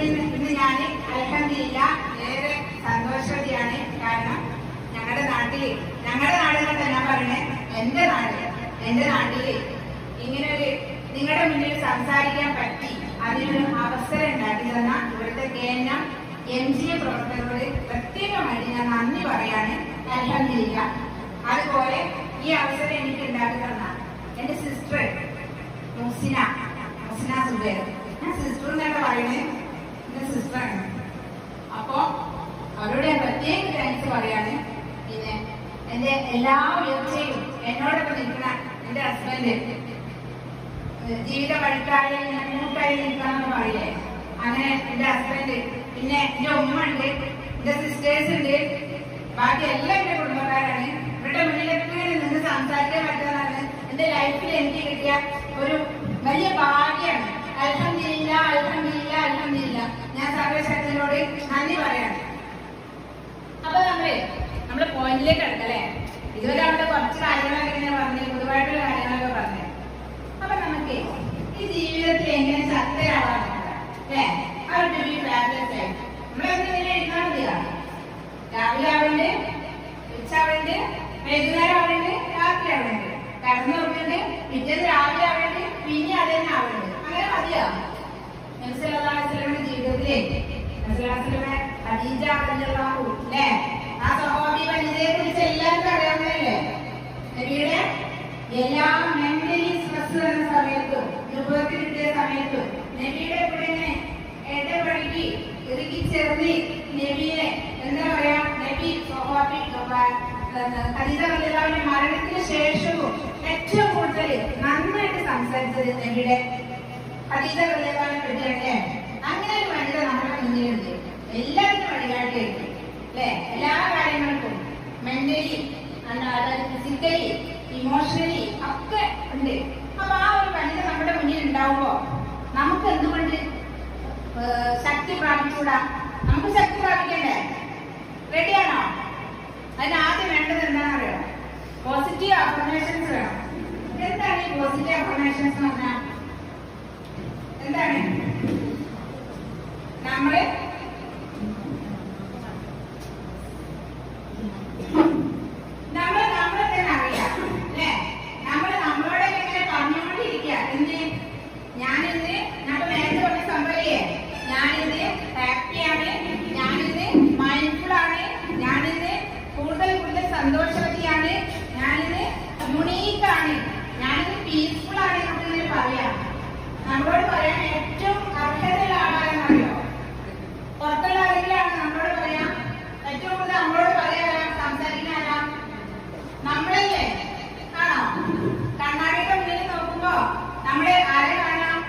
ഇന്ന് ഞാൻ അൽഹംദുലില്ലാ ഏറെ സന്തോഷവതിയാണ്. കാരണം ഞങ്ങളുടെ നാട്ടിൽ ഞാൻ പറയണേ, എന്റെ നാട്ടില് ഇങ്ങനൊരു നിങ്ങളുടെ മുന്നിൽ സംസാരിക്കാൻ പറ്റി അതിനൊരു അവസരം ഉണ്ടാക്കി തന്ന ഇവിടുത്തെ കേന്ദ്രം MGA പ്രവർത്തകരോട് പ്രത്യേകമായിട്ട് ഞാൻ നന്ദി പറയാണ്. അൽഹംദുലില്ലാ. അതുപോലെ ഈ അവസരം എനിക്ക് ഉണ്ടാക്കി തന്ന എന്റെ സിസ്റ്റർ മുഹ്സിന സുബൈർ, ഞാൻ സിസ്റ്റർ എന്നാണ് പറയുന്നത്, എന്റെ സിസ്റ്ററാണ്. അപ്പോ അവരോട് ഞാൻ പ്രത്യേക താങ്ക്സ് പറയാണ്. പിന്നെ എന്റെ എല്ലാ ഉയർച്ചയും എന്നോടൊപ്പം നിൽക്കുന്ന എന്റെ ഹസ്ബൻഡ്, ജീവിത വഴിക്കായി കൂട്ടായി നിൽക്കാന്ന് പറയില്ലേ, അങ്ങനെ എന്റെ ഹസ്ബൻഡ്, പിന്നെ എന്റെ ഉമ്മ ഉണ്ട്, എന്റെ സിസ്റ്റേഴ്സ് ഉണ്ട്, ബാക്കി എല്ലാം എന്റെ കുടുംബക്കാരാണ്. ഇവരുടെ മുന്നിലൊക്കെ നിന്ന് സംസാരിക്കാൻ പറ്റുന്നതാണ് എന്റെ ലൈഫിൽ എനിക്ക് കിട്ടിയ ഒരു വലിയ ഭാഗ്യമാണ്. അൽഹംദുലില്ലാ. ഞാൻ സർവശക്തനോട് നന്ദി പറയാണ്. അപ്പൊ നമ്മള് പോയിന്റിലേക്ക് എടുക്കല്ലേ. ഇതുവരെ അവിടെ കുറച്ച് കാര്യങ്ങളൊക്കെ ഇങ്ങനെ പറഞ്ഞു, പൊതുവായിട്ടുള്ള കാര്യങ്ങളൊക്കെ പറഞ്ഞു. അപ്പൊ നമുക്ക് ഈ ജീവിതത്തിൽ എങ്ങനെ ശക്തരാവാൻ അല്ലേ, നമ്മളെന്തെങ്കിലും എഴുതാൻ മതിയാ. രാവിലെ ആവണ്ട്, ഉച്ച ആവണ്ട്, വൈകുന്നേരം ആവണ്ട്, രാത്രി ആവണ്ട്, കടന്നു നോക്കണ്ട്, പിറ്റേന്ന് രാവിലെ ആവണ്ട്, പിന്നെ അത് തന്നെ ആവണ്ട്. അങ്ങനെ മതിയാ. നബി സല്ലല്ലാഹു അലൈഹി വസല്ലമയുടെ ജീവിതത്തിലെ ഖദീജ റളിയല്ലാഹു അല്ലേ, ആ സ്വഹാബി വനിതയെ കുറിച്ച് എല്ലാവർക്കും അറിയാവുന്നതല്ലേ. നബിയുടെ എല്ലാ മെന്റലി സ്ട്രെസ് വരുന്ന സമയത്തും രൂപത്തിൽ കിട്ടിയ സമയത്തും നബിയുടെ കൂടെ ഇടപഴകി ഇറുകി ചേർന്ന് നബിയെ എന്താ പറയാ, നബി സ്വഹാബി ഖദീജ റളിയല്ലാഹുവിന്റെ മരണത്തിന് ശേഷവും ഏറ്റവും കൂടുതൽ നന്നായിട്ട് സംസാരിച്ചത് നബിയുടെ ഖദീജ റളിയല്ലാഹുവിനെ പറ്റിയാണ്. അങ്ങനെ ഒരു വനിത നമ്മുടെ മുന്നിലുണ്ട്, എല്ലാത്തിനും വഴികാട്ടിയായിട്ട് അല്ലെ, എല്ലാ കാര്യങ്ങൾക്കും മെന്റലി, അതായത് ഫിസിക്കലി, ഇമോഷണലി ഒക്കെ ഉണ്ട്. അപ്പൊ ആ ഒരു വനിത നമ്മുടെ മുന്നിൽ ഉണ്ടാവുമ്പോ നമുക്ക് എന്തുകൊണ്ട് ശക്തി പ്രാപിച്ചുകൂടാ? നമുക്ക് ശക്തി പ്രാപിക്കണ്ടേ? റെഡിയാണോ? അതിന് ആദ്യം വേണ്ടത് എന്താണെന്നറിയോ? പോസിറ്റീവ് അഫർമേഷൻസ് വേണം. എന്താണ് ഈ പോസിറ്റീവ് അഫർമേഷൻസ് എന്ന് പറഞ്ഞാൽ? എന്താണ്? നമ്മളെ തന്നെ അറിയാം അല്ലെ, നമ്മളോട് ഇങ്ങനെ പറഞ്ഞുകൊണ്ടിരിക്കുക. എന്ത്? ഞാനിന്ന് നമ്മൾ നേരത്തെ പറഞ്ഞ സംഭവല്ലേ, ഞാനിന്ന് ഹാപ്പിയാണ്, ഞാനിന്ന് മൈൻഡ്ഫുൾ ആണ്, ഞാനിന്ന് കൂടുതൽ സന്തോഷവതിയാണ്, ഞാനിന്ന് യുണീക്കാണ്, ഞാനിന്ന് പീസ്ഫുൾ ആണ് എന്നൊക്കെ പറയാം. നമ്മളോട് പറയാൻ ഏറ്റവും അർഹതയുള്ള ആളാണെന്നറിയോ? പുറത്തുള്ള ആരെങ്കിലാണ് നമ്മളോട് പറയാം ഏറ്റവും കൂടുതൽ നമ്മളോട് പറയാൻ സംസാരിക്കാനാ നമ്മളല്ലേ? ആണോ? കണ്ണാടിയുടെ മുന്നിൽ നോക്കുമ്പോ നമ്മളെ ആരെ കാണാം?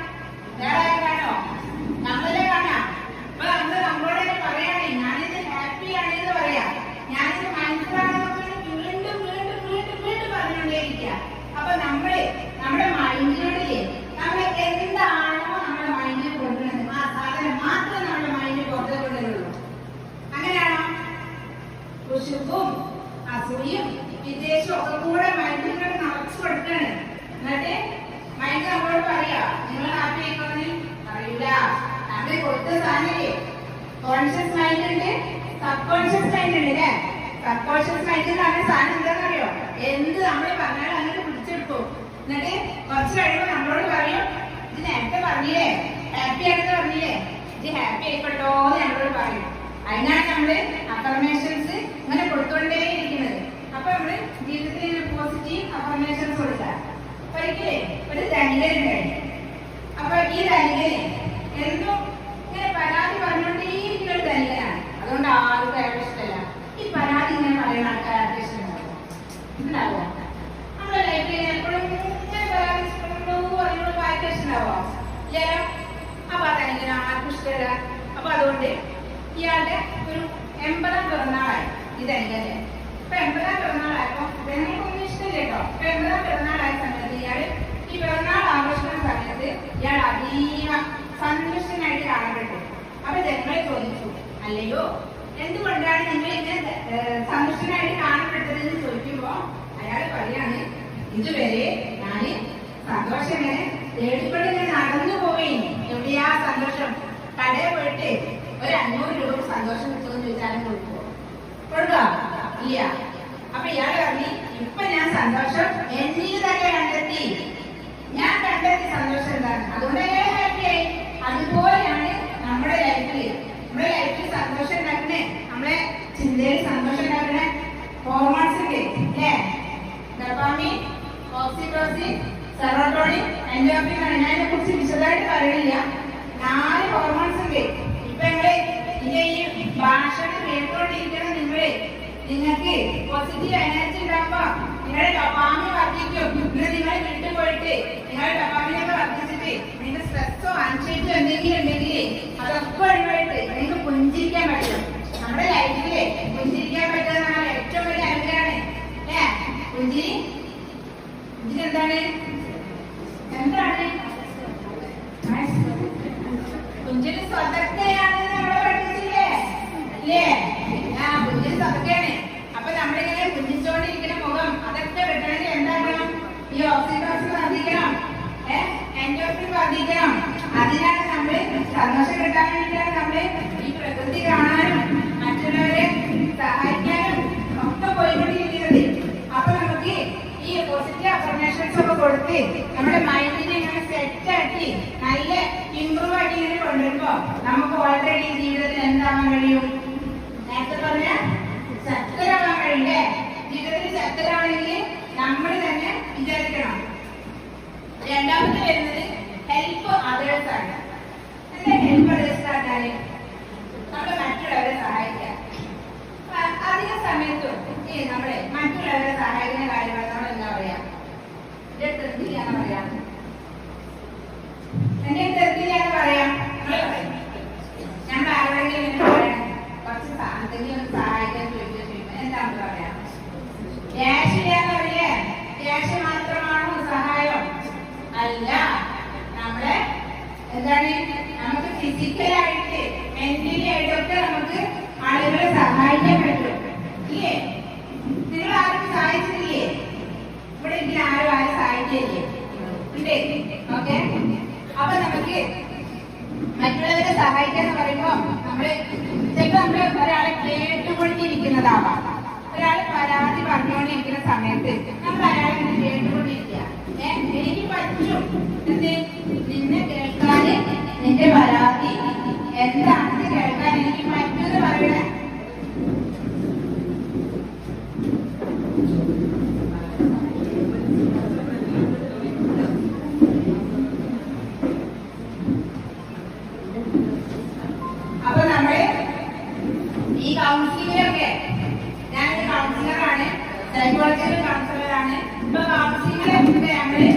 വേറെ ആരെ കാണോ? നമ്മളല്ലേ കാണാം. അപ്പൊ നമ്മളോട് പറയാണ് ഞാനിത് ഹാപ്പിയാണ് എന്ന് പറയാം, ഞാനിത് മനസ്സിലാണെന്നൊക്കെ വീണ്ടും പറഞ്ഞുകൊണ്ടേയിരിക്കുക. അപ്പൊ നമ്മുടെ മൈൻഡിനോടില്ലേ, നമ്മൾ എന്താണോ നമ്മുടെ മൈൻഡിൽ കൊണ്ടുവരുന്നത് ആ സാധനം മാത്രം നമ്മുടെ മൈൻഡിൽ പുറത്തു കൊണ്ടുവരുള്ളൂ. അങ്ങനെയാണോ? കുശുമ്പും അസൂയും വിദേശവും ഒക്കെ കൂടെ മൈൻഡിൽ നിറച്ചു കൊടുക്കാണ്. എന്നിട്ട് മൈൻഡ് നമ്മളോട് പറയാ നിങ്ങൾ ഹാപ്പി ആയിക്കോന്ന് അറിയില്ല. നമ്മൾ കൊടുത്ത സാധനല്ലേ, കോൺഷ്യസ് മൈൻഡ് ഉണ്ട്, സബ് കോൺഷ്യസ് മൈൻഡ് ഉണ്ട് അല്ലേ. സബ് കോൺഷ്യസ് മൈൻഡിൽ പറഞ്ഞ സാധനം എന്താണെന്നറിയോ? എന്ത് നമ്മൾ പറഞ്ഞാലും അങ്ങനെ പിടിച്ചെടുക്കും. എന്നിട്ട് കുറച്ച് കഴിയുമ്പോൾ നമ്മളോട് പറയും ഇത് നേരത്തെ പറഞ്ഞില്ലേ ഹാപ്പി ആണെന്ന് പറഞ്ഞില്ലേ, ഇത് ഹാപ്പി ആയിക്കോട്ടോ എന്ന് നമ്മളോട് പറയും. അതിനാണ് നമ്മള് അഫർമേഷൻസ് ഇങ്ങനെ കൊടുത്തോണ്ടേയിരിക്കുന്നത്. അപ്പൊ നമ്മള് ജീവിതത്തിൽ പോസിറ്റീവ് അഫർമേഷൻസ് കൊടുക്കാം. ഒരിക്കലേ ഒരു ധനികനുണ്ടായി. അപ്പൊ ഈ ധനികന് എന്നും ഇങ്ങനെ പരാതി പറഞ്ഞുകൊണ്ടേയിരിക്കുന്ന ഒരു ധനികനാണ്. അതുകൊണ്ട് ആർക്കും അയാൾ ഇഷ്ടമല്ല. ഈ പരാതി ഇങ്ങനെ പറയുന്ന ആൾക്കാർ ആർക്കും ഇഷ്ടമുണ്ടാവും? ഉണ്ടാവോ? നമ്മുടെ ലൈഫിൽ എപ്പോഴും ഇങ്ങനെ പരാതി വായിക്കാറുണ്ടാവോ? ഇല്ലല്ലോ. അപ്പൊ ആ ധനികന് ആർക്കും ഇഷ്ടമല്ല. അപ്പൊ അതുകൊണ്ട് ഇയാളുടെ ഒരു 80-ാം പിറന്നാളായി ഈ ധനികന്റെ. അപ്പൊ 80-ാം പിറന്നാളായപ്പോ ധനികനൊന്നും ഇഷ്ടമില്ല കേട്ടോ. അപ്പൊ 80-ാം പിറന്നാളായ സമയത്ത് ഇയാള് ഈ പിറന്നാൾ ആഘോഷിക്കുന്ന സമയത്ത് ഇയാൾ അതീവ സന്തുഷ്ടനായിട്ട് കാണപ്പെട്ടു. അപ്പൊ ജനങ്ങളെ ചോദിച്ചു, അല്ലയോ എന്തുകൊണ്ടാണ് നിങ്ങൾ ഇങ്ങനെ സന്തുഷ്ടനായിട്ട് കാണപ്പെട്ടതെന്ന് ചോദിക്കുമ്പോ അയാൾ പറയാണ്, ഇതുവരെ ഞാന് സന്തോഷം ഇങ്ങനെ തേടിക്കൊണ്ട് നടന്നു പോയി. എവിടെയാ സന്തോഷം? കടയിൽ പോയിട്ട് ഒരു 500 രൂപ സന്തോഷം കിട്ടുമെന്ന് ചോദിച്ചാലും കൊടുക്കുമോ? കൊടുക്കാം ഇല്ല. അപ്പൊ ഇയാൾ പറഞ്ഞു ഇപ്പൊ ഞാൻ സന്തോഷം എന്നിൽ തന്നെ കണ്ടെത്തി, ഞാൻ കണ്ടെത്തി സന്തോഷം എന്താണ്, അതുകൊണ്ട് അയാൾ ഹാപ്പിയായി. അതുപോലെയാണ് നമ്മുടെ ലൈഫിൽ സന്തോഷം ഉണ്ടാക്കണേ, നമ്മളെ ചിന്തയിൽ സന്തോഷം ഉണ്ടാക്കണേ ഹോർമോൺസ് ഉണ്ട് അല്ലേ? Dopamine, oxytocin, serotonin, endorphin. ഞാൻ ഇതിനെ കുറിച്ച് വിശദമായിട്ട് പറയണില്ല. 4 ഹോർമോൺസ് ഉണ്ട്. ഇപ്പൊ ഇതിന്റെ ഈ ഭാഷണം കേട്ടോണ്ടിരിക്കണം നിങ്ങൾക്ക് പോസിറ്റീവ് എനർജി ഉണ്ടാകുമ്പോ നിങ്ങളുടെ ഡോപാമിൻ വർദ്ധിക്കും. പിന്നെ നിങ്ങൾ വീട്ടിൽ പോയിട്ട് നിങ്ങളുടെ ഡോപാമിനൊക്കെ വർദ്ധിച്ചിട്ട് നിങ്ങൾക്ക് സ്ട്രെസ്സോ ആൻസൈറ്റിയോ എന്തെങ്കിലും ഉണ്ടെങ്കിൽ അതൊക്കെ ഒഴിവായിട്ട് നിങ്ങൾക്ക് പുഞ്ചിരിക്കാൻ പറ്റും. നമ്മുടെ ലൈഫില് പുഞ്ചിരിക്കാൻ പറ്റുന്ന ഏറ്റവും വലിയ അനുഗ്രഹമാണ് അല്ലേ? പുഞ്ചിരി എന്താണ് പുഞ്ചിരി സ്വതക്കയാണ് നമ്മളെ പഠിപ്പിച്ചില്ലേ ഇല്ലേ? പുഞ്ചിരി സ്വതക്കയാണ്. അപ്പൊ നമ്മളിങ്ങനെ പുഞ്ചിച്ചോണ്ടിരിക്കുന്ന മുഖം അതൊക്കെ കിട്ടണമെങ്കിൽ എന്താക്കണം? ഈ ഓക്സിറ്റോസിൻ വർദ്ധിക്കണം, എൻഡോർഫിൻ വർദ്ധിക്കണം. അതിനാണ് നമ്മള് സന്തോഷം കിട്ടാൻ വേണ്ടിയിട്ടാണ് നമ്മള് ഈ പ്രകൃതി കാണാനും മറ്റുള്ളവരെ സഹായിക്കാനും ഒക്കെ പോയിക്കൊണ്ടിരിക്കുന്നത്. അപ്പൊ നമുക്ക് ഈ പോസിറ്റീവ് അഫർമേഷൻസ് ഒക്കെ കൊടുത്ത് നമ്മുടെ മൈൻഡിനെ ഇങ്ങനെ സെറ്റ് ആക്കി നല്ല ഇംപ്രൂവ് ആക്കി ഇങ്ങനെ കൊണ്ടുവരുമ്പോ നമുക്ക് ഓൾറെഡി ജീവിതത്തിൽ എന്താവാൻ കഴിയും? നേരത്തെ പറഞ്ഞ ശക്തരാവാൻ കഴിയില്ലേ? ജീവിതത്തിൽ ശക്തരാണെങ്കിൽ നമ്മൾ തന്നെ വിചാരിക്കണം. രണ്ടാമത്തെ വരുന്നത് ഹെൽപ്പ് അതേഴ്സ് ആണ്. എന്താ ഹെൽപ്പ് അതേഴ്സ് ആക്കാന്? നമ്മൾ മറ്റുള്ളവരെ സഹായിക്കാം. അധിക സമയത്തും നമ്മളെ മറ്റുള്ളവരെ സഹായിക്കുന്ന കാര്യങ്ങൾ നമ്മൾ എന്താ പറയാ? തെറ്റില്ലാന്ന് പറയാം. എന്റെ തെറ്റില്ലാന്ന് പറയാം. നമ്മൾ ആരോടെങ്കിലും കുറച്ച് എന്തെങ്കിലും സഹായിക്കാൻ ചോദിച്ചിട്ട് എന്താണെന്ന് പറയാം? ക്യാഷ് ഇല്ലാന്ന് പറയേ? ക്യാഷ് മാത്രമാണോ സഹായം? അല്ല. നമ്മളെ എന്താണ്, നമുക്ക് ഫിസിക്കലായിട്ട് മെന്റലി ആയിട്ടൊക്കെ നമുക്ക് ആളുകളെ സഹായിക്കാൻ പറ്റും ഇല്ലേ? നിങ്ങൾ ആരും സഹായിച്ചിട്ടില്ലേ? ഇവിടെ ഇങ്ങനെ ആരും സഹായിക്കില്ലേ? ഇല്ലേ? ഓക്കെ. അപ്പൊ നമുക്ക് മറ്റുള്ളവരെ സഹായിക്കാന്ന് പറയുമ്പോ ചിലപ്പോ നമ്മള് ഒരാളെ കേട്ടുകൊണ്ടിരിക്കുന്നതാവാം. ഒരാള് പരാതി പറഞ്ഞുകൊണ്ടിരിക്കുന്ന സമയത്ത് നമ്മൾ അയാളെ കേട്ടുകൊണ്ടിരിക്കുക. എനിക്ക് പറ്റും നിന്നെ കേൾക്കാന്, നിന്റെ പരാതി എന്താണെന്ന് കേൾക്കാൻ എനിക്ക് പറ്റുമെന്ന് പറയണേ. അപ്പൊ നമ്മള് ഈ കൗൺസിലിംഗിലൊക്കെ, ഞാനൊരു കൗൺസിലറാണ്, സൈക്കോളജിക്കൽ കൗൺസിലറാണ്. ഇപ്പൊ കൗൺസിലിംഗിലൊക്കെ നമ്മള്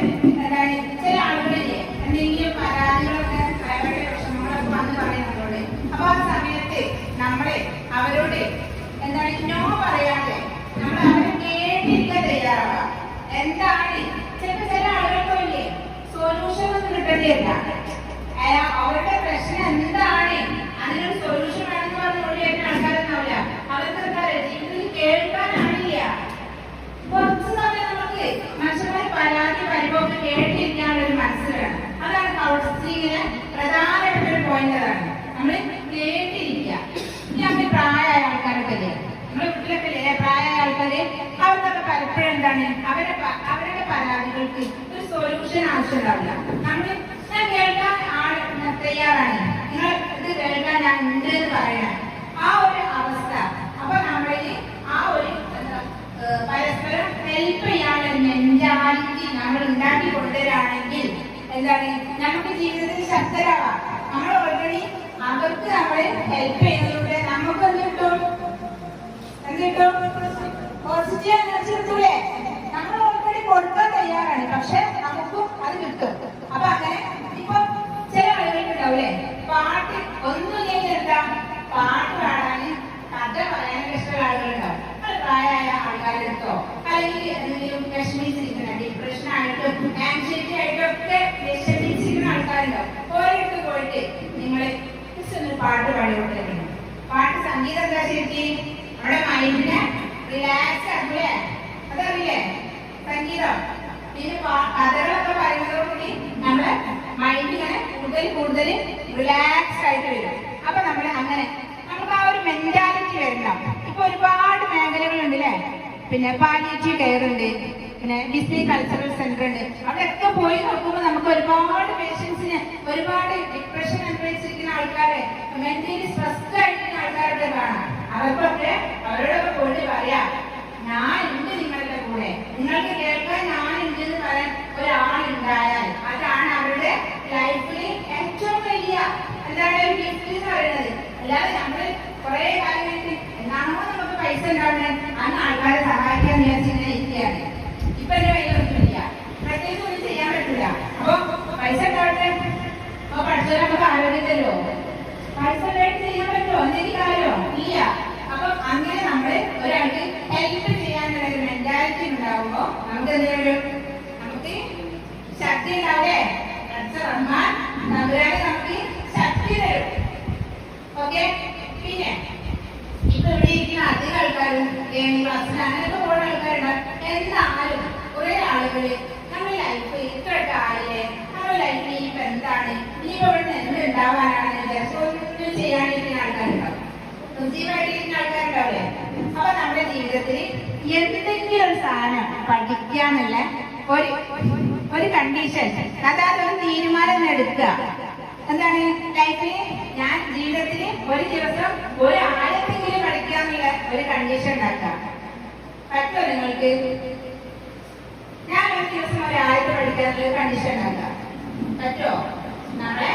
എന്താണ്, ചില ആളുകളില്ലേ എന്തെങ്കിലും പരാതികളൊക്കെ അവരുടെ വിഷമങ്ങളൊക്കെ വന്ന് പറയുന്നതോട്, അപ്പൊ ആ സമയത്ത് നമ്മള് അവരോട് എന്താണ് നോ പറയാതെ നമ്മൾ അവരെ കേട്ടിരിക്കാൻ തയ്യാറാവാം. എന്താണ് ചില ആളുകൾക്കില്ലേ സൊല്യൂഷൻ ഒന്നും കിട്ടേണ്ടിയില്ല. അവരുടെ പ്രശ്നം എന്താണ്, അതിനൊരു സൊല്യൂഷൻ വേണമെന്ന് പറഞ്ഞ് ഓടിയേറ്റ ആൾക്കാരൊന്നാവില്ല. അവർക്ക് എന്താ ജീവിതത്തിൽ കേൾക്കാനാണില്ല. കുറച്ച് സമയം നമുക്ക് മനുഷ്യന്മാർ പരാതി പരിഭവം കേട്ടിരിക്കാനുള്ള ഒരു മനസ്സ് വേണം. അതാണ് കൗൺസിലിംഗിന് പ്രധാനപ്പെട്ടൊരു പോയിന്റ്. അതാണ് നമ്മൾ കേട്ടിരിക്കുക. ഇനി നമ്മൾ പ്രായമായ ആൾക്കാരൊക്കെ അല്ലേ, നമ്മുടെ വീട്ടിലൊക്കെ അല്ലേ പ്രായമായ ആൾക്കാര്, അവർക്കൊക്കെ പലപ്പോഴും എന്താണ് അവരുടെ പരാതികൾക്ക് ഒരു സൊല്യൂഷൻ ആവശ്യമുണ്ടാവില്ല. ഞാൻ കേൾക്കാൻ തയ്യാറാണ്, നിങ്ങൾ ഇത് കേൾക്കാൻ ഞാൻ ഉണ്ട് എന്ന് പറയണം, ആ ഒരു അവസ്ഥ. അപ്പൊ നമ്മളിൽ ആ ഒരു പരസ്പരം ഹെൽപ്പ് ചെയ്യാനുള്ള മെന്റാലിറ്റി നമ്മൾ ഉണ്ടാക്കി കൊണ്ടുവരാണെങ്കിൽ എന്താണ്, നമുക്ക് ജീവിതത്തിൽ ശക്തരാവാം. നമ്മൾ ഓൾറെഡി അവർക്ക് നമ്മളെ ഹെൽപ്പ് ചെയ്യുന്നതിലൂടെ നമുക്ക് എന്ത് കിട്ടും? പോസിറ്റീവ് എനർജി കിട്ടൂലേ? നമ്മൾ ഓൾറെഡി കൊടുക്കാൻ തയ്യാറാണ്, പക്ഷെ നമുക്കും അത് കിട്ടും. അപ്പൊ അങ്ങനെ ഇപ്പൊ ചില ആളുകൾക്ക് ഉണ്ടാവൂലേ പാട്ട് ഒന്നുമില്ലെങ്കിൽ എന്താ പാട്ട് പാടാന്, കഥ പറയാനൊക്കെ ഇഷ്ടമുള്ള ആളുകളുണ്ടാവും. പ്രായമായ ആൾക്കാരെടുത്തോ അല്ലെങ്കിൽ എന്തെങ്കിലും വിഷമിച്ചിരിക്കുന്ന, ഡിപ്രഷൻ ആയിട്ടും ആൻസൈറ്റി ആയിട്ടും ഒക്കെ വിഷമിച്ചിരിക്കുന്ന ആൾക്കാരുണ്ടാവും. ഓരോരുത്തർ പോയിട്ട് നിങ്ങള് പാട്ട് പാടിക്കൊണ്ടിരിക്കണം. പാട്ട് സംഗീതം എന്താ ശരിക്കും നമ്മുടെ മൈൻഡിനെ റിലാക്സ് ആക്കൂലേ? അതറിയില്ലേ സംഗീതം? പിന്നെ കഥകളൊക്കെ പറയുന്നതോടുകൂടി നമ്മുടെ മൈൻഡ് ഇങ്ങനെ കൂടുതൽ റിലാക്സ് ആയിട്ട് വരും. അപ്പൊ നമ്മൾ അങ്ങനെ ഇപ്പൊ ഒരുപാട് മേഖലകളുണ്ട് അല്ലെ. പിന്നെ പാലിയേറ്റീവ് കെയർ ഉണ്ട്, പിന്നെ ഡിസ്നി കൾച്ചറൽ സെന്റർ ഉണ്ട്. അവിടെയൊക്കെ പോയി നോക്കുമ്പോൾ നമുക്ക് ഒരുപാട് പേഷ്യൻസിന്, ഒരുപാട് ഡിപ്രഷൻ അനുഭവിച്ചിരിക്കുന്ന ആൾക്കാരെ, മെന്റലി സ്ട്രെസ്ഡ് ആയിരിക്കുന്ന ആൾക്കാരുടെ കാണാം. അവർക്കൊക്കെ അവരോടൊക്കെ പോയിട്ട് പറയാം, ഞാൻ ഉണ്ട് നിങ്ങളുടെ കൂടെ, നിങ്ങൾക്ക് കേൾക്കാൻ ഞാൻ ഉണ്ട് എന്ന് പറയാൻ ഒരാളുണ്ടായാൽ അതാണ് അവരുടെ ലൈഫിൽ ഏറ്റവും വലിയ എന്താണ് ഒരു ഗിഫ്റ്റ് എന്ന് പറയുന്നത്. അല്ലാതെ നമ്മൾ കുറെ കാലം കഴിഞ്ഞ് എന്നാണോ നമുക്ക് പൈസ ഉണ്ടാവുന്നത് അന്ന് ആൾക്കാരെ സഹായിക്കാൻ വിചാരിച്ചിങ്ങനെ ഇരിക്കുകയാണ്. ഇപ്പൊ എന്റെ കയ്യിലൊന്നുമില്ല, പ്രത്യേകിച്ച് ഒന്നും ചെയ്യാൻ പറ്റില്ല. അപ്പൊ പൈസ ഉണ്ടാവട്ടെ, അപ്പൊ പഠിച്ചാൽ നമുക്ക് ആരോഗ്യം തരുമോ? പൈസ ഉണ്ടായിട്ട് ചെയ്യാൻ പറ്റുമോ? എന്തെങ്കിലും കാര്യമോ? ഇല്ല. അപ്പൊ അങ്ങനെ നമ്മള് ഒരാൾക്ക് ഹെൽപ്പ് ചെയ്യാനുള്ള ഒരു മെന്റാലിറ്റി ഉണ്ടാവുമ്പോ നമുക്ക് എന്തെങ്കിലും നമുക്ക് ശക്തി ഉണ്ടാവേ. റഹ്മാൻ നമ്പുരാനെ നമുക്ക് ശക്തി തരും. ഓക്കെ. പിന്നെ ഇപ്പൊ ഇവിടെ ഇരിക്കുന്ന അധികം ആൾക്കാരും ക്ലാസ്സിൽ അങ്ങനെയൊക്കെ കുറെ ആൾക്കാരുണ്ടാവും. എന്നാലും കുറെ ആളുകള് നമ്മുടെ ലൈഫ് ഇത്രയൊക്കെ ആയില്ലേ, നമ്മുടെ ലൈഫിൽ ഇനിയിപ്പോ എന്താണ്, ഇനിയിപ്പോ ഇവിടെ എന്ത് ഉണ്ടാവാനാണെന്ന് വിചാരിച്ചു ഒന്നും ചെയ്യാണ്ടിരിക്കുന്ന ആൾക്കാരുണ്ടാവും, സജീവമായിട്ടിരിക്കുന്ന ആൾക്കാരുണ്ടാവില്ലേ. അപ്പൊ നമ്മുടെ ജീവിതത്തിൽ എന്തെങ്കിലും ഒരു സാധനം പഠിക്കാന്നുള്ള ഒരു കണ്ടീഷൻ, അതായത് ഒരു തീരുമാനം എടുക്കുക. എന്താണ് ലൈഫിൽ ഞാൻ ജീവിതത്തിൽ ഒരു ദിവസം ഒരു ആഴത്തെങ്കിലും പഠിക്കാന്നുള്ള ഒരു കണ്ടീഷൻ ഉണ്ടാക്കുക. പറ്റുമോ നിങ്ങൾക്ക്? ഞാൻ ഒരു ദിവസം ഒരു ആഴത്ത് പഠിക്കാന്നുള്ള കണ്ടീഷൻ ഉണ്ടാക്കുക പറ്റുമോ? നമ്മളെ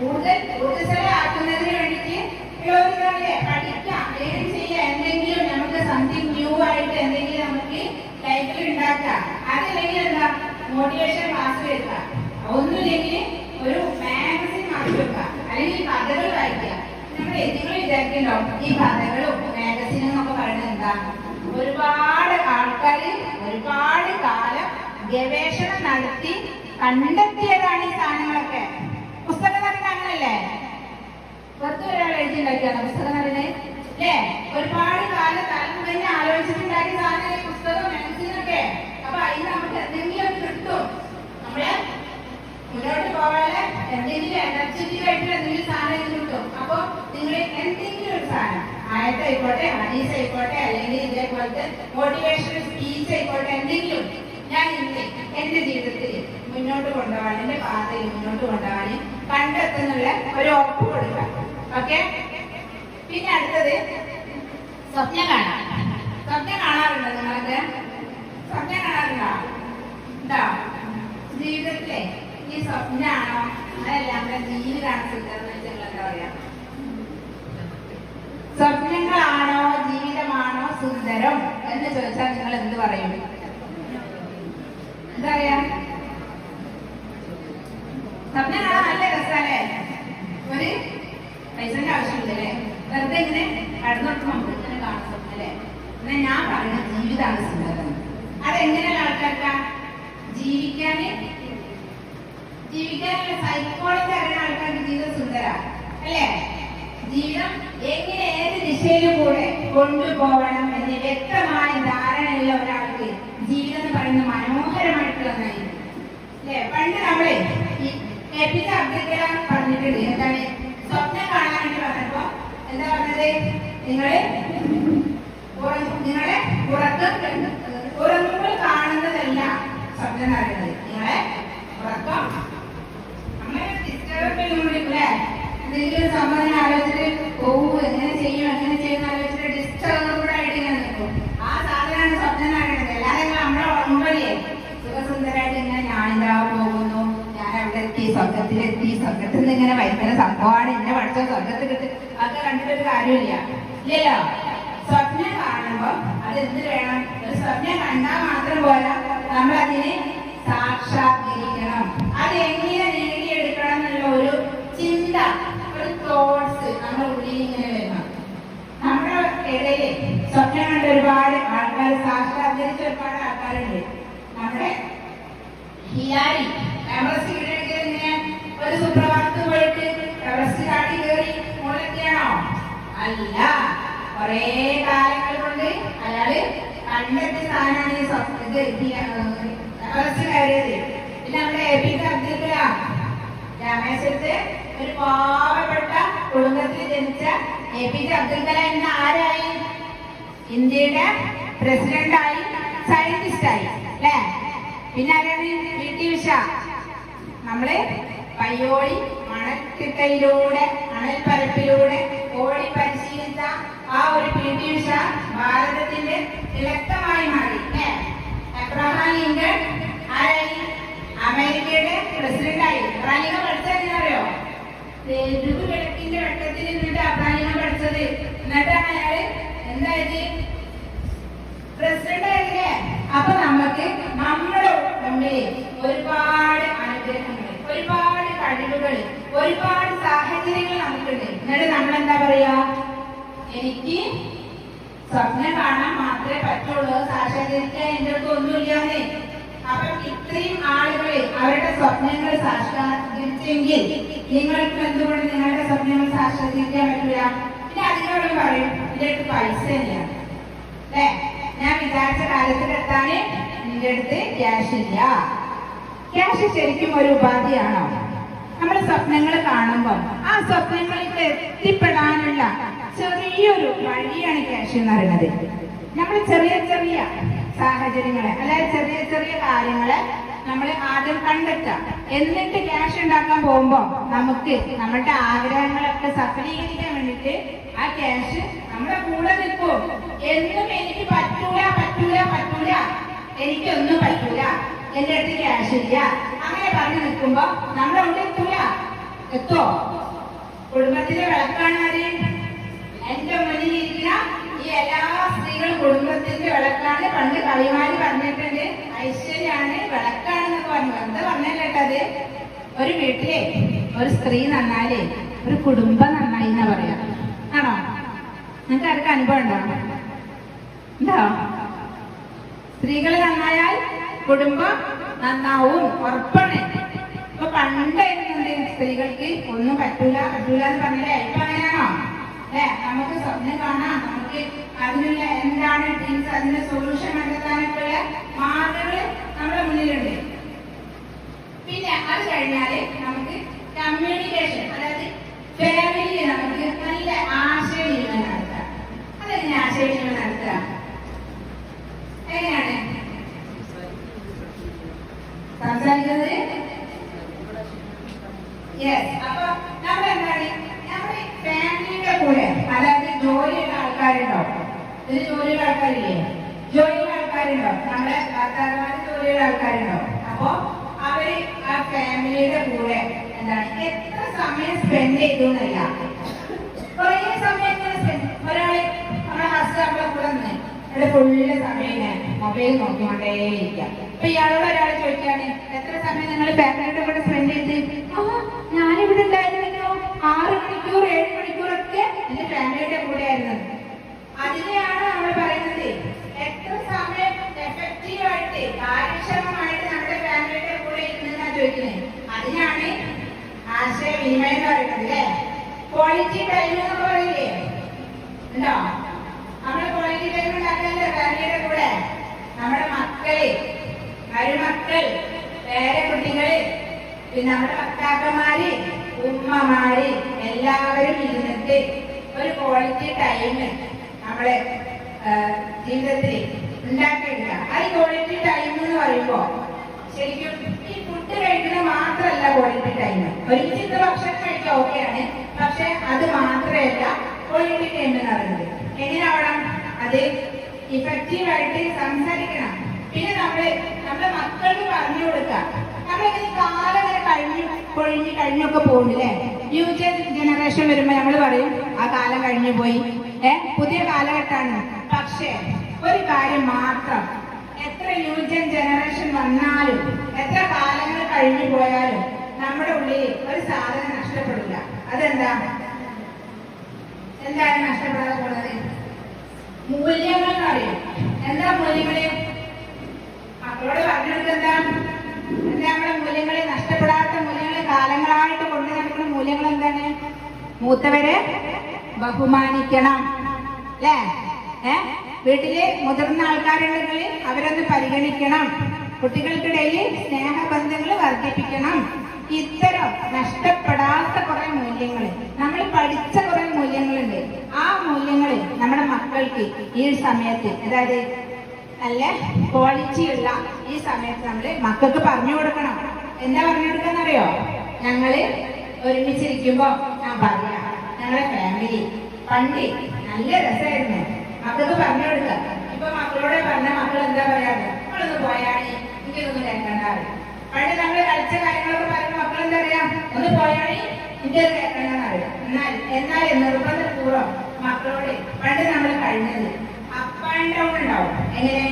ഊർജ്ജസ്വലമാക്കുന്നതിന് വേണ്ടിയിട്ട് പഠിക്കാം, ഏത് ചെയ്യാം, എന്തെങ്കിലും നമുക്ക് സംതിങ് ന്യൂ ആയിട്ട് എന്തെങ്കിലും നമുക്ക് ലൈഫിൽ ഉണ്ടാക്കാം. അതല്ലെങ്കിൽ എന്താ മോട്ടിവേഷൻ ക്ലാസ് കേൾക്കാം, ഒന്നുമില്ലെങ്കിൽ ഒരു മാഗസിൻ വാങ്ങി വെക്കാം, അല്ലെങ്കിൽ കഥകൾ വായിക്കുക. നിങ്ങൾ വിചാരിക്കണ്ടോ ഈ കഥകളും മാഗസിനും എന്നൊക്കെ പറയുന്നത് എന്താ? ഒരുപാട് ആൾക്കാർ ഒരുപാട് കാലം ഗവേഷണം നടത്തി കണ്ടെത്തിയതാണ് ഈ സാധനങ്ങളൊക്കെ. പുസ്തകം നടക്കുന്ന അങ്ങനല്ലേ? വെറുതെ ഒരാൾ എഴുതിണ്ടാക്കിയാണ് പുസ്തകം നടന്നത് അല്ലേ? ഒരുപാട് കാലം തലമുറ ആലോചിച്ചിട്ടുണ്ടാക്കിയ സാധനം പുസ്തകം മാഗസിനൊക്കെ. അപ്പൊ അതിന് നമുക്ക് എന്തെങ്കിലും കിട്ടും, നമ്മളെ മുന്നോട്ട് പോകാതെ എന്തെങ്കിലും എനർജറ്റിക് ആയിട്ടുള്ള എന്തെങ്കിലും സാധനം കിട്ടും. അപ്പൊ നിങ്ങൾ എന്തെങ്കിലും ഒരു സാധനം, ആയത്തായിക്കോട്ടെ, ഹദീസ് ആയിക്കോട്ടെ, അല്ലെങ്കിൽ ഇതേപോലത്തെ മോട്ടിവേഷണൽ സ്പീച്ച് ആയിക്കോട്ടെ, എന്തെങ്കിലും ഞാൻ ഇന്ന് എന്റെ ജീവിതത്തിൽ മുന്നോട്ട് കൊണ്ടുപോകാൻ, എന്റെ പാതയിൽ മുന്നോട്ട് കൊണ്ടുപോകാൻ കണ്ടെത്തുന്നുള്ള ഒരു ഉറപ്പ് കൊടുക്കാം. ഓക്കെ. പിന്നെ അടുത്തത് സ്വപ്നം കാണാം. സ്വപ്നം കാണാറുണ്ടോ നിങ്ങൾക്ക്? സ്വപ്നം കാണാറുണ്ടോ? ഉണ്ടോ? ജീവിതത്തിലെ ഈ സ്വപ്നാണോ അതല്ല നമ്മുടെ ജീവിതമാണ് സുന്ദരം എന്താ പറയാ? സ്വപ്നങ്ങളാണോ ജീവിതമാണോ സുന്ദരം എന്ന് ചോദിച്ചാൽ നിങ്ങൾ എന്ത് പറയും? എന്താ പറയാ? സ്വപ്നം കാണാൻ നല്ല രസമല്ലേ? ഒരു പൈസന്റെ ആവശ്യമില്ലല്ലേ? വെറുതെ ഇങ്ങനെ കടന്നോട്ടും നമുക്ക് ഇങ്ങനെ കാണാൻ സ്വപ്നം അല്ലേ? എന്നാൽ ഞാൻ പറയുന്നത് ജീവിതമാണ് സുന്ദരം. അതെങ്ങനെയുള്ള ആൾക്കാർക്കാ? ജീവിക്കാനുള്ള സൈക്കോളജി അറിയുന്ന ആൾക്കാർക്ക് ജീവിതം സുന്ദര അല്ലേ? ജീവിതം എങ്ങനെ ഏത് ദിശയിലും കൂടെ കൊണ്ടുപോകണം എന്ന് വ്യക്തമായ ധാരണയുള്ള ഒരാൾക്ക് ജീവിതം എന്ന് പറയുന്നത് മനോഹരമായിട്ടുള്ള ഒന്നായിരുന്നു അല്ലേ? പണ്ട് നമ്മളെ APJ അബ്ദുൽ കലാം പറഞ്ഞിട്ടുണ്ട്. എന്താണ്? സ്വപ്നം കാണാൻ വേണ്ടി പറഞ്ഞപ്പോ എന്താ പറഞ്ഞത്? നിങ്ങളെ ഉറങ്ങുമ്പോൾ കാണുന്നതല്ല സ്വപ്നം എന്ന് പറയുന്നത്. നിങ്ങളെ ഉറക്കം അങ്ങനെ ഡിസ്റ്റർബ് എന്തെങ്കിലും സംഭവം ആലോചിച്ചിട്ട് എങ്ങനെ ചെയ്യും ആലോചിച്ചിട്ട് ഡിസ്റ്റർബ് ആയിട്ട് ഇങ്ങനെ നിൽക്കും. ആ സാധനമാണ് സ്വപ്നം എന്ന് പറയുന്നത്. അല്ലാതെ നമ്മളെ ഉറങ്ങുമ്പോഴേ സുഖസുന്ദരമായിട്ട് ഇങ്ങനെ ഞാനിതാ പോകുന്നു, ഞാൻ അവിടെ എത്തി, സ്വർഗത്തിൽ നിന്ന് ഇങ്ങനെ ഭയങ്കര സംഭവമാണ്, എന്നെ പഠിച്ച സ്വർഗത്തിൽ കിട്ടി, അതൊക്കെ കണ്ടിട്ടൊരു കാര്യമില്ല ഇല്ലല്ലോ. സ്വപ്നം കാണുമ്പോ അതെന്ത് വേണം? ഒരു സ്വപ്നം കണ്ടാൽ മാത്രം പോരാ, നമ്മളതിനെ സാക്ഷാത്കരിക്കണം. അത് എങ്ങനെ നേടിയെടുക്കണം എന്നുള്ള ഒരു ചിന്ത, ഒരു തോട്ട്സ് നമ്മുടെ ഉള്ളിൽ ഇങ്ങനെ വരണം. നമ്മുടെ ഇടയിൽ സ്വപ്നം കണ്ട ഒരുപാട് ആൾക്കാർ, സാക്ഷാത്കരിച്ച ഒരുപാട് ആൾക്കാരുണ്ട്. നമ്മുടെ ഹിയാരി എവറസ്റ്റ് കീഴടക്കിയത് ഇങ്ങനെ ഒരു സുപ്രഭാതത്തിൽ പോയിട്ട് എവറസ്റ്റ് കാട്ടി കയറി മുകളിലെത്തിയാണോ? അല്ല, കുറേ കാലങ്ങൾ കൊണ്ട് അയാള് കണ്ടെത്തിയ സാധനമാണ് ഈ എവറസ്റ്റ് കയറിയത്. പിന്നെ നമ്മുടെ APJ അബ്ദുൽ കലാം രാമേശ്വരത്ത് ഒരു പാവപ്പെട്ട കുടുംബത്തിൽ ജനിച്ച APJ അബ്ദുൽ കലാം ഇന്ന് ആരായി? ഇന്ത്യയുടെ പ്രസിഡന്റായി, സയന്റിസ്റ്റായി അല്ലേ. പിന്നെ ആരാണ്? പി.ടി. ഉഷ. നമ്മള് പയ്യോളി മണൽത്തിട്ടയിലൂടെ മണൽപ്പരപ്പിലൂടെ ഓടി പരിശീലിച്ച ആ ഒരു പി.ടി. ഉഷ ഭാരതത്തിന്റെ തിളക്കമായി മാറി അല്ലേ. എബ്രഹാം ലിങ്കൺ ആരായി? അമേരിക്കയുടെ പ്രസിഡന്റായി. എബ്രഹാം ലിങ്കൺ പഠിച്ചറിയോ? തെരുവ് വിളക്കിന്റെ വെട്ടത്തിൽ നിന്നിട്ട് എബ്രഹാം ലിങ്കൺ പഠിച്ചത്. എന്നിട്ടാണ് അയാള് എന്തായത്? പ്രസിഡന്റ് ആയില്ലേ. അപ്പൊ നമുക്ക് നമ്മുടെ മുമ്പിൽ ഒരുപാട് അനുഗ്രഹങ്ങൾ, ഒരുപാട് കഴിവുകൾ, ഒരുപാട് സാഹചര്യങ്ങൾ നമുക്കുണ്ട്. എന്നിട്ട് നമ്മൾ എന്താ പറയാ? എനിക്ക് സ്വപ്നം കാണാൻ മാത്രമേ പറ്റുള്ളൂ, സാക്ഷാത്കരിക്കാൻ എന്റെ അടുത്ത് ഒന്നുമില്ലാന്ന്. അപ്പൊ ഇത്രയും ആളുകൾ അവരുടെ സ്വപ്നങ്ങൾ സാക്ഷാത്കരിച്ചെങ്കിൽ നിങ്ങൾക്ക് എന്തുകൊണ്ട് നിങ്ങളുടെ സ്വപ്നങ്ങൾ സാക്ഷാത്കരിക്കാൻ പറ്റില്ല? പിന്നെ അതിനോട് പറയും എന്റെ അടുത്ത് പൈസ തന്നെയാണ് അല്ലേ, ഞാൻ വിചാരിച്ച കാലത്തിലെത്താന് നിന്റെ അടുത്ത് ക്യാഷ് ഇല്ല. ക്യാഷ് ശരിക്കും ഒരു ഉപാധിയാണോ? നമ്മൾ സ്വപ്നങ്ങൾ കാണുമ്പോൾ ആ സ്വപ്നങ്ങൾക്ക് എത്തിപ്പെടാനുള്ള ചെറിയൊരു വഴിയാണ് ക്യാഷ് എന്ന് പറയുന്നത്. നമ്മൾ ചെറിയ ചെറിയ സാഹചര്യങ്ങളെ, അതായത് ചെറിയ ചെറിയ കാര്യങ്ങളെ നമ്മൾ ആദ്യം കണ്ടെത്താം. എന്നിട്ട് ക്യാഷ് ഉണ്ടാക്കാൻ പോകുമ്പോൾ നമുക്ക് നമ്മളുടെ ആഗ്രഹങ്ങളൊക്കെ സഫലീകരിക്കാൻ വേണ്ടിയിട്ട് ആ ക്യാഷ് നമ്മുടെ കൂടെ നിൽക്കും. എന്നും എനിക്ക് പറ്റൂല പറ്റൂല പറ്റൂല, എനിക്കൊന്നും പറ്റൂല, എന്റെ അടുത്ത് ക്യാഷ് ഇല്ല, അങ്ങനെ പറഞ്ഞു നിൽക്കുമ്പോ നമ്മുടെ അവിടെ എത്തോ? കുടുംബത്തിലെ വിളക്കാണ് ആര്? എന്റെ മുന്നിൽ ഇരിക്കുന്ന ഈ എല്ലാ സ്ത്രീകളും കുടുംബത്തിന്റെ വിളക്കാണ്. പണ്ട് കവിമാര് പറഞ്ഞിട്ടുണ്ട്, ഐശ്വര്യാണ് വിളക്കാണെന്നൊക്കെ പറഞ്ഞു. എന്താ പറഞ്ഞല്ലേട്ടത്? ഒരു വീട്ടിലെ ഒരു സ്ത്രീ നന്നാലേ ഒരു കുടുംബം നന്നായി എന്നാ പറയാ. ആണോ? നിങ്ങൾക്ക് ആർക്കും അനുഭവം ഉണ്ടോ? ഉണ്ടോ? സ്ത്രീകൾ നന്നായാൽ കുടുംബം നന്നാവും, ഉറപ്പാണ്. ഇപ്പൊ പണ്ടായിരുന്നുണ്ട് സ്ത്രീകൾക്ക് ഒന്നും പറ്റൂല പറ്റൂല എന്ന് പറഞ്ഞില്ലേ. ഇപ്പൊ അങ്ങനെയാണോ? അല്ലെ, നമുക്ക് സ്വപ്നം കാണാം, നമുക്ക് അതിനുള്ള എന്താണ് ടീംസ്, അതിന്റെ സൊല്യൂഷൻ കണ്ടെത്താനൊക്കെയുള്ള മാർഗങ്ങൾ നമ്മുടെ മുന്നിലുണ്ട്. പിന്നെ അത് കഴിഞ്ഞാല് നമുക്ക് കമ്മ്യൂണിക്കേഷൻ, അതായത് ഫാമിലിയിൽ നമുക്ക് നല്ല ആശയവിനിമയം നടത്താം. അതെങ്ങനെ ആശയവിനിമയം നടത്താം? എങ്ങനെയാണ് സംസാരിക്കുന്നത്? യെസ്. അപ്പൊ നമ്മൾ എന്താണ്, നമ്മുടെ ഫാമിലിയുടെ കൂടെ, അതായത് ജോലിയുള്ള ആൾക്കാരുണ്ടോ? ഇതിന് ജോലിയുള്ള ആൾക്കാരില്ലേ? ജോലിയുള്ള ആൾക്കാരുണ്ടോ? നമ്മുടെ ഭർത്താക്കന്മാര് ജോലിയുള്ള ആൾക്കാരുണ്ടോ? അപ്പൊ അവര് ആ ഫാമിലിയുടെ കൂടെ എന്താണ് എത്ര സമയം സ്പെൻഡ് ചെയ്തു എന്നല്ല, കുറേ സമയം ഒരാള് നമ്മുടെ ഹസ്ബൻഡ് നമ്മളെ കൂടെ നിന്ന് ഇവിടെ ഫുള്ള് സമയം മൊബൈൽ നോക്കിക്കൊണ്ടേയിരിക്കാം. അപ്പൊ ഇയാളോട് ഒരാൾ ചോദിക്കാണ്, എത്ര സമയം നിങ്ങൾ ഫാമിലിയുടെ കൂടെ സ്പെൻഡ് ചെയ്ത്? ഞാനിവിടെ ഉണ്ടായിരുന്നല്ലോ 6 മണിക്കൂർ 7 മണിക്കൂറൊക്കെ എന്റെ ഫാമിലിയുടെ കൂടെ ആയിരുന്നത്. അതിനെയാണ് നമ്മൾ പറയുന്നത് എത്ര സമയം എഫക്റ്റീവായിട്ട് കാര്യക്ഷമമായിട്ട് നമ്മുടെ ഫാമിലിയുടെ കൂടെ ഇരുന്നാ ചോദിക്കുന്നത്. അതിനാണ് ആശയവിനിമയം എന്ന് പറയുന്നത് അല്ലേ. ക്വാളിറ്റി ടൈം എന്ന് പറയില്ലേ, ഉണ്ടോ? നമ്മള് ക്വാളിറ്റി ടൈം ഉണ്ടാക്കല്ലേ ഫാമിലിയുടെ കൂടെ? നമ്മുടെ മക്കള്, മരുമക്കൾ, പേരക്കുട്ടികള്, പിന്നെ നമ്മുടെ ഭർത്താക്കന്മാര്, ഉമ്മമാര് എല്ലാവരും ഇരുന്നിട്ട് ഒരു ക്വാളിറ്റി ടൈം നമ്മളെ ജീവിതത്തിൽ ഉണ്ടാക്കിയില്ല. അത് ക്വാളിറ്റി ടൈം എന്ന് പറയുമ്പോ ശരിക്കും ഈ ഫുഡ് കഴിക്കുന്നത് മാത്രമല്ല ക്വാളിറ്റി ടൈം. ഒരിക്കലും ഭക്ഷണം കഴിക്കാൻ ഓക്കെയാണ്, പക്ഷെ അത് മാത്രമല്ല ക്വാളിറ്റി ടൈം എന്ന് പറയുന്നത്. എങ്ങനെയാവണം? അത് ഇഫക്റ്റീവായിട്ട് സംസാരിക്കണം. പിന്നെ നമ്മുടെ മക്കൾക്ക് പറഞ്ഞു കൊടുക്കാം. നമ്മളിങ്ങനെ കാലം കഴിഞ്ഞൊക്കെ പോകുന്നില്ലേ? ന്യൂ ജനറേഷൻ വരുമ്പോ നമ്മൾ പറയും ആ കാലം കഴിഞ്ഞു പോയി, പുതിയ കാലഘട്ടമാണ്. പക്ഷേ ഒരു കാര്യം മാത്രം, എത്ര ന്യൂ ജനറേഷൻ വന്നാലും എത്ര കാലങ്ങൾ കഴിഞ്ഞു പോയാലും നമ്മുടെ ഉള്ളിൽ ഒരു സാധനം നഷ്ടപ്പെടില്ല. അതെന്താ? എന്താണ് നഷ്ടപ്പെടാതെ പോണത്? മൂല്യങ്ങൾ എന്ന് പറയും. എന്താ മൂല്യങ്ങള്? മക്കളോട് പറഞ്ഞെടുത്ത് എന്താ നമ്മുടെ മൂല്യങ്ങളെ, നഷ്ടപ്പെടാത്ത മൂല്യങ്ങളെ, കാലങ്ങളായിട്ട് കൊണ്ടു നടക്കുന്ന മൂല്യങ്ങൾ എന്താണ്? മൂത്തവരെ ബഹുമാനിക്കണം അല്ലേ? വീട്ടില് മുതിർന്ന ആൾക്കാരുണ്ടെങ്കിൽ അവരൊന്ന് പരിഗണിക്കണം. കുട്ടികൾക്കിടയിൽ സ്നേഹബന്ധങ്ങൾ വർദ്ധിപ്പിക്കണം. ഇത്തരം നഷ്ടപ്പെടാത്ത കുറെ മൂല്യങ്ങൾ, നമ്മൾ പഠിച്ച കുറെ മൂല്യങ്ങളുണ്ട്. ആ മൂല്യം മൂല്യങ്ങൾ നമ്മുടെ മക്കൾക്ക് ഈ സമയത്ത്, അതായത് നല്ല ക്വാളിറ്റി ഉള്ള ഈ സമയത്ത് നമ്മൾ മക്കൾക്ക് പറഞ്ഞു കൊടുക്കണം. എന്താ പറഞ്ഞു കൊടുക്കാന്നറിയോ? ഞങ്ങള് ഒരുമിച്ചിരിക്കുമ്പോ ഞാൻ പറയാം, ഞങ്ങളുടെ ഫാമിലി പണ്ട് നല്ല രസമായിരുന്നു, മക്കൾക്ക് പറഞ്ഞു കൊടുക്കുക. ഇപ്പൊ മക്കളോട് പറഞ്ഞ മക്കൾ എന്താ പറയാറ്? മക്കളൊന്ന് പോയാണി, എനിക്കൊന്നും കേൾക്കണ്ടാറ്. പണ്ട് നമ്മൾ കളിച്ച കാര്യങ്ങളൊക്കെ പറയുന്ന മക്കൾ എന്താ പറയാ? ഒന്ന് പോയാണി, എനിക്കത് കേൾക്കണ്ടെന്നറിയാം. എന്നാൽ നിർബന്ധപൂർവ്വം മക്കളോട് പണ്ട് നമ്മൾ കഴിഞ്ഞത് അപ്പ് ആൻഡ് ഡൗൺ ഉണ്ടാവും. എങ്ങനെ?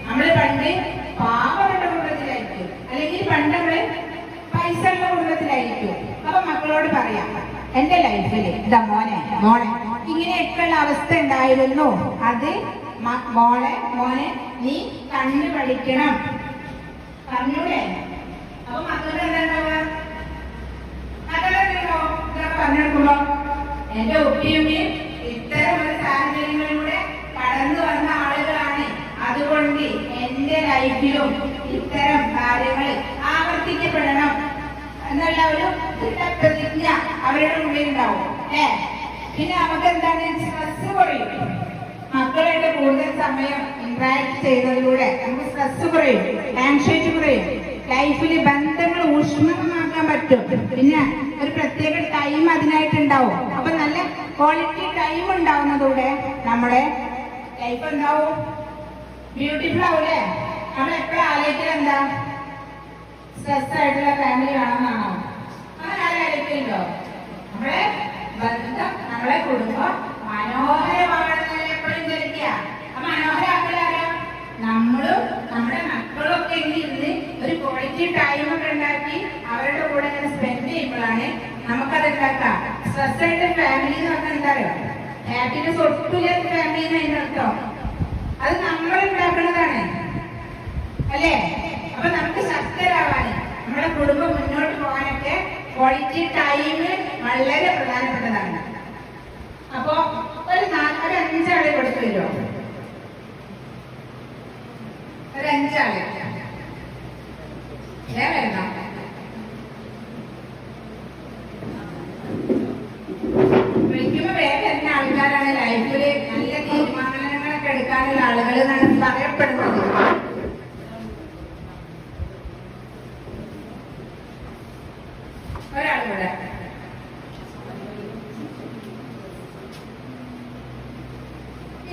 നമ്മള് പണ്ട് പാവപ്പെട്ട കുടുംബത്തിലായിരിക്കും, അല്ലെങ്കിൽ പണ്ട് നമ്മള് പൈസ ഉള്ള കുടുംബത്തിലായിരിക്കും. അപ്പൊ മക്കളോട് പറയാം, എന്റെ ലൈഫില് ഇതാ മോനെ ഇങ്ങനെയൊക്കെയുള്ള അവസ്ഥ ഉണ്ടായിരുന്നു, അത് മോനെ നീ കണ്ടു പഠിക്കണം പറഞ്ഞൂടെ? അപ്പൊ മക്കളുടെ എന്താ ഉണ്ടാവുക? പറഞ്ഞെടുക്കുമ്പോ എന്റെ ഉപ്പിയുമ്മയും ഇത്തരം ഒരു സാഹചര്യങ്ങളിലൂടെ കടന്നു വന്ന ആളുകളാണ്, അതുകൊണ്ട് എന്റെ ലൈഫിലും ഇത്തരം കാര്യങ്ങൾ ആവർത്തിക്കപ്പെടണം എന്നുള്ള ഒരു പ്രതിജ്ഞ അവരുടെ ഉള്ളിൽ ഉണ്ടാവും അല്ലേ? പിന്നെ നമുക്ക് എന്താണ്? സ്ട്രെസ് കുറയും. മക്കളായിട്ട് കൂടുതൽ സമയം ഇന്ററാക്ട് ചെയ്യുന്നതിലൂടെ നമുക്ക് സ്ട്രെസ് കുറയും, ആൻസൈറ്റി കുറയും, ലൈഫിൽ ബന്ധങ്ങൾ ഊഷ്മളമാക്കാൻ പറ്റും. പിന്നെ ഒരു പ്രത്യേക ടൈം അതിനായിട്ടുണ്ടാവും. അപ്പൊ നല്ല ക്വാളിറ്റി ടൈം ഉണ്ടാവുന്നതോടെ നമ്മുടെ ലൈഫ് എന്താവും? ബ്യൂട്ടിഫുൾ ആവൂലേ? നമ്മൾ എപ്പോഴും ആലോചിക്കൽ എന്താ? സ്ട്രെസ് ആയിട്ടുള്ള ഫാമിലി വേണമെന്നാണോ? അങ്ങനെ ആരും ആലോചിക്കുന്നുണ്ടോ? നമ്മളെ ബന്ധം, നമ്മളെ കുടുംബം മനോഹരമാണെന്ന് എപ്പോഴും ധരിക്കുക. ആ മനോഹരമാക്കലാരോ? നമ്മളും നമ്മുടെ മക്കളും ഒക്കെ ഇരുന്ന് ഒരു ക്വാളിറ്റി ടൈം ഒക്കെ ഉണ്ടാക്കി അവരുടെ കൂടെ ഇങ്ങനെ സ്പെൻഡ് ചെയ്യുമ്പോഴാണ് നമുക്കത് ഉണ്ടാക്കാം. സ്ട്രെസ് ആയിട്ട് ഫാമിലി എന്ന് പറഞ്ഞാൽ എന്താ അറിയോ? ഹാപ്പിനെസ് ഒട്ടുമില്ലാത്ത ഫാമിലി എന്ന് അതിന്റെ അർത്ഥം. അത് നമ്മൾ ഉണ്ടാക്കുന്നതാണ് അല്ലേ? അപ്പൊ നമുക്ക് ശക്തരാവാന്, നമ്മുടെ കുടുംബം മുന്നോട്ട് പോകാനൊക്കെ ക്വാളിറ്റി ടൈം വളരെ പ്രധാനപ്പെട്ടതാണ്. അപ്പോ ഒരു 5 കൊടുത്തു വരുമോ? ഒരു 5 വരണം. വിളിക്കുമ്പോ വേറെ തന്നെ ആൾക്കാരാണ് ലൈഫില് നല്ല തീരുമാനങ്ങളൊക്കെ എടുക്കാനുള്ള ആളുകൾ എന്നാണ് പറയപ്പെടുന്നത്. ഒരാളിവിടെ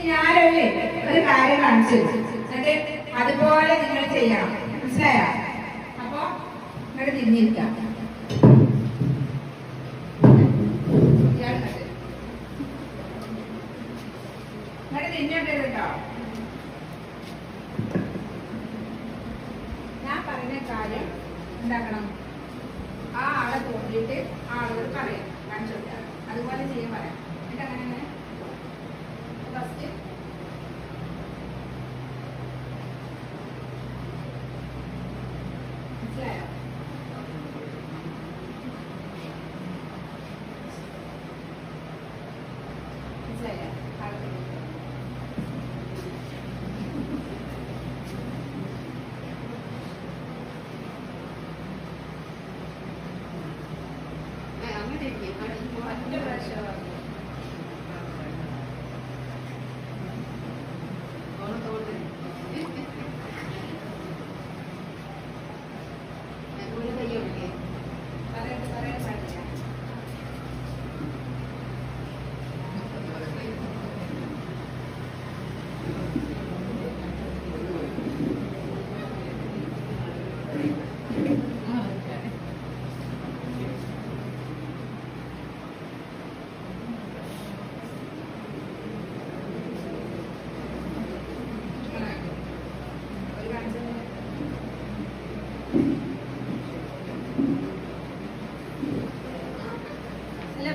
ഞാനൊരു കാര്യം കാണിച്ചു, എന്നിട്ട് അതുപോലെ നിങ്ങൾ ചെയ്യണം. മനസ്സിലായോ? അപ്പൊ നിങ്ങൾ തിരിഞ്ഞിരിക്കാം. നിങ്ങൾ തിരിഞ്ഞോട്ട് കേട്ടോ. ഞാൻ പറഞ്ഞ കാര്യം എന്താക്കണം? ആ ആളെ തോന്നിയിട്ട് ആളുകൾ പറയാം, കാണിച്ചു കൊടുക്കാം. അതുപോലെ ചെയ്യാൻ പറയാം. എന്നിട്ട് അങ്ങനെ ഫസ്റ്റ് മനസ്സിലായോ? മനസ്സിലായോ? ഒറ്റ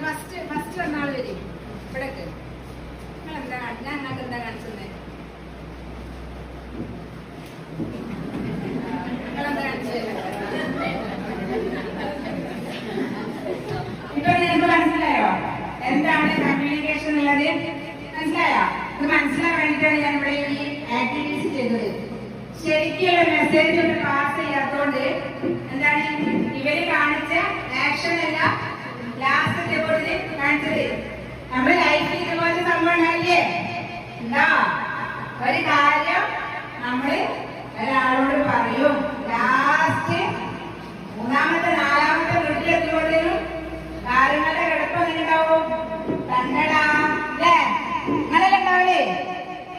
പ്രാവശ്യം ഫസ്റ്റ് വന്നാൾ വരും ഇവിടേക്ക്. നിങ്ങൾ എന്താ ഞാൻ നിങ്ങൾക്ക് എന്താ കാണിച്ചത്? നിങ്ങളെന്താ കാണിച്ചത്? ഇപ്പൊ നിങ്ങൾക്ക് മനസ്സിലായോ എന്താണ് കമ്മ്യൂണിക്കേഷൻ ഉള്ളത്? മനസ്സിലായോ? ഇത് മനസ്സിലാൻ വേണ്ടിയിട്ടാണ് ഞാൻ ഇവിടെ ഈ ആക്ടിവിറ്റീസ് ചെയ്തത്. ശരിക്കുള്ള മെസ്സേജ് ഒന്ന് പാസ് ചെയ്യാത്തതുകൊണ്ട് എന്താണ് ഇവര് കാണിച്ച ആക്ഷൻ അല്ല ലാസ്റ്റ് കാണിച്ചത്. നമ്മുടെ ലൈഫിൽ ഇതുപോലെ സംഭവം ഉണ്ടാവില്ലേ? ഉണ്ടോ? ഒരു കാര്യം നമ്മള് ഒരാളോട് പറയും, ലാസ്റ്റ് മൂന്നാമത്തെ നാലാമത്തെ വീട്ടിലെത്തുമ്പോഴത്തേനും കാര്യങ്ങളുടെ കിടപ്പം എങ്ങനെയുണ്ടാവും? കണ്ടടാ അല്ലേ? അങ്ങനല്ലേ ഉണ്ടാവില്ലേ?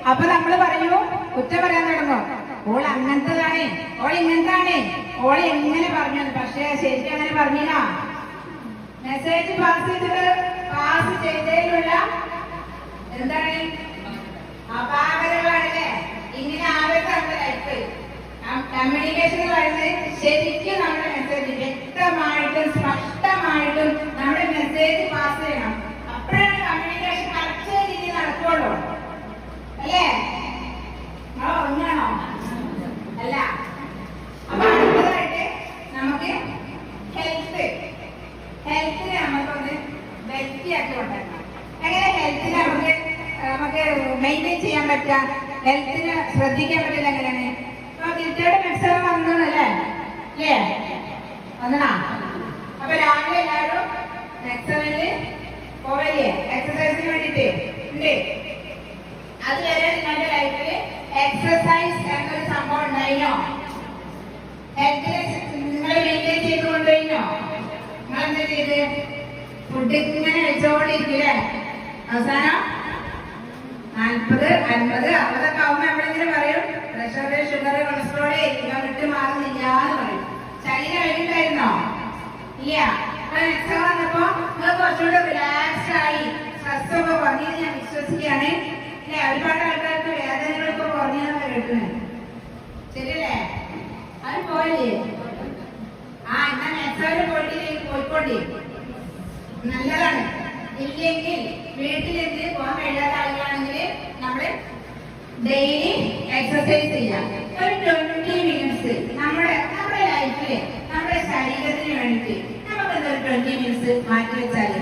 അപ്പൊ നമ്മള് പറയൂ, കുറ്റം പറയാൻ തുടങ്ങും. ഓൾ അങ്ങനത്തതാണ്, ഓൾ ഇങ്ങനത്താണ്, ഓൾ എങ്ങനെ പറഞ്ഞു. പക്ഷെ ശരിക്കും അങ്ങനെ പറഞ്ഞില്ല. മെസ്സേജ് പാസ് ചെയ്തതിലുള്ള എന്താണ് അപാകതകളാണല്ലേ? ഇങ്ങനെ ആവരുത് നമ്മുടെ ലൈഫ്. കമ്മ്യൂണിക്കേഷൻ എന്ന് പറയുന്നത് ശരിക്കും നമ്മുടെ മെസ്സേജ് വ്യക്തമായിട്ടും സ്പഷ്ടമായിട്ടും നമ്മുടെ മെസ്സേജ് പാസ് ചെയ്യണം. അപ്പോഴാണ് കമ്മ്യൂണിക്കേഷൻ കറക്റ്റ് രീതിയിൽ നടക്കുള്ളൂ. അല്ലേ? ഒന്നാണോ? അല്ല. അപ്പൊ അടുത്തതായിട്ട് നമുക്ക് ഹെൽത്തിനെ നമുക്കൊന്ന് വ്യക്തിയാക്കി കൊണ്ടുവരണം. എങ്ങനെ ഹെൽത്തിനെ നമുക്ക് മെയിൻറ്റെയിൻ ചെയ്യാൻ പറ്റുക, ഹെൽത്തിനെ ശ്രദ്ധിക്കാൻ പറ്റില്ല എങ്ങനെയാണ്? അപ്പൊ ഗിറ്റയുടെ മെക്സർ വന്നല്ലേ? അല്ലേ? വന്നണ? അപ്പൊ രാവിലെ എല്ലാവരും മെക്സറില് പോവല്ലേ എക്സസൈസിന് വേണ്ടിട്ട്? ഉണ്ട്. അതുവരെ നിങ്ങളുടെ ലൈഫില് എക്സസൈസ് എന്നൊരു സംഭവം ഉണ്ടായിനോ? ഹെൽത്തിനെ നിങ്ങൾ മെയിൻറ്റെയിൻ ചെയ്ത് കൊണ്ടുപോയിനോ? നിങ്ങൾ എന്താ ചെയ്ത്? ഫുഡ് ഇങ്ങനെ വെച്ചോണ്ടിരിക്കില്ലേ? അവസാനം 40, 50, 60 ഒക്കെ ആവുമ്പോ നമ്മളിങ്ങനെ പറയും പ്രഷർ, ഷുഗർ, കൊളസ്ട്രോള് ഇവ വിട്ട് മാറുന്നില്ല എന്ന് പറയും. ശരീരം കഴിഞ്ഞിട്ടായിരുന്നോ? ഇല്ല. അപ്പൊ നെക്സ്റ്റ് വന്നപ്പോ നിങ്ങൾ കുറച്ചുകൂടെ റിലാക്സ്ഡ് ആയി, സ്ട്രെസ് ഒക്കെ കുറഞ്ഞത് ഞാൻ വിശ്വസിക്കുകയാണ്. അല്ലെ? ഒരുപാട് ആൾക്കാർക്ക് വേദനകളൊക്കെ കുറഞ്ഞതെന്ന് കേൾക്കുന്നത് ശരിയല്ലേ? അത് പോയില്ലേ? എന്നാ നെക്സ്റ്റ് പോയിക്കൊണ്ടേ നല്ലതാണ്. ഇല്ലെങ്കിൽ വീട്ടിലിരുന്ന് പോകാൻ കഴിയാത്ത ആളുകളാണെങ്കിൽ നമ്മള് ഡെയിലി എക്സസൈസ് ചെയ്യാം. ഒരു 20 മിനിറ്റ്സ് നമ്മുടെ ലൈഫില് നമ്മുടെ ശരീരത്തിന് വേണ്ടിയിട്ട് നമുക്ക് 20 മിനിറ്റ്സ് മാറ്റി വെച്ചാല്